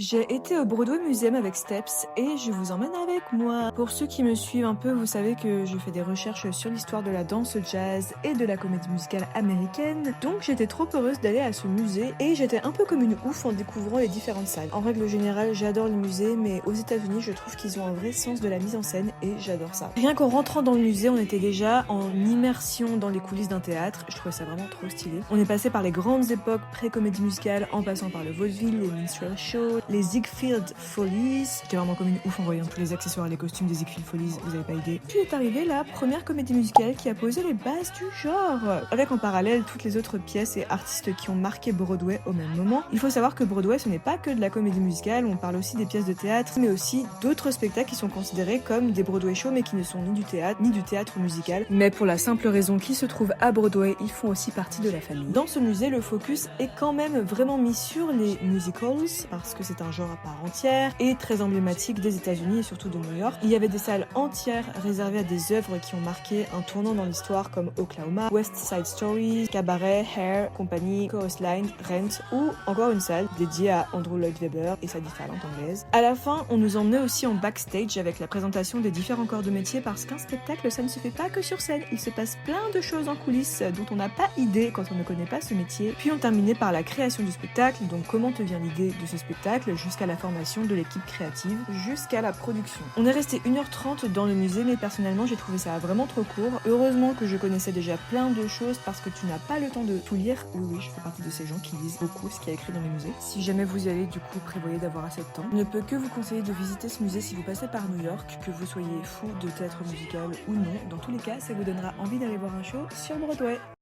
J'ai été au Broadway Museum avec Steps et je vous emmène avec moi. Pour ceux qui me suivent un peu, vous savez que je fais des recherches sur l'histoire de la danse jazz et de la comédie musicale américaine. Donc j'étais trop heureuse d'aller à ce musée et j'étais un peu comme une ouf en découvrant les différentes salles. En règle générale, j'adore les musées, mais aux États-Unis, je trouve qu'ils ont un vrai sens de la mise en scène et j'adore ça. Rien qu'en rentrant dans le musée, on était déjà en immersion dans les coulisses d'un théâtre. Je trouvais ça vraiment trop stylé. On est passé par les grandes époques pré-comédie musicale en passant par le vaudeville, les minstrel shows, les Ziegfeld Follies. J'étais vraiment comme une ouf en voyant tous les accessoires et les costumes des Ziegfeld Follies, vous avez pas idée. Puis est arrivée la première comédie musicale qui a posé les bases du genre, avec en parallèle toutes les autres pièces et artistes qui ont marqué Broadway au même moment. Il faut savoir que Broadway, ce n'est pas que de la comédie musicale, on parle aussi des pièces de théâtre, mais aussi d'autres spectacles qui sont considérés comme des Broadway shows, mais qui ne sont ni du théâtre, ni du théâtre musical. Mais pour la simple raison qu'ils se trouvent à Broadway, ils font aussi partie de la famille. Dans ce musée, le focus est quand même vraiment mis sur les musicals, parce que c'est un genre à part entière et très emblématique des États-Unis et surtout de New York. Il y avait des salles entières réservées à des œuvres qui ont marqué un tournant dans l'histoire comme Oklahoma, West Side Story, Cabaret, Hair, Company, Chorus Line, Rent ou encore une salle dédiée à Andrew Lloyd Webber et sa différente anglaise. À la fin, on nous emmenait aussi en backstage avec la présentation des différents corps de métier parce qu'un spectacle, ça ne se fait pas que sur scène. Il se passe plein de choses en coulisses dont on n'a pas idée quand on ne connaît pas ce métier. Puis on terminait par la création du spectacle, donc comment te vient l'idée de ce spectacle, jusqu'à la formation de l'équipe créative, jusqu'à la production. On est resté 1h30 dans le musée, mais personnellement j'ai trouvé ça vraiment trop court. Heureusement que je connaissais déjà plein de choses parce que tu n'as pas le temps de tout lire. Oui, je fais partie de ces gens qui lisent beaucoup ce qui est écrit dans les musées. Si jamais vous y allez, du coup, prévoyez d'avoir assez de temps. Je ne peux que vous conseiller de visiter ce musée si vous passez par New York, que vous soyez fou de théâtre musical ou non. Dans tous les cas, ça vous donnera envie d'aller voir un show sur Broadway.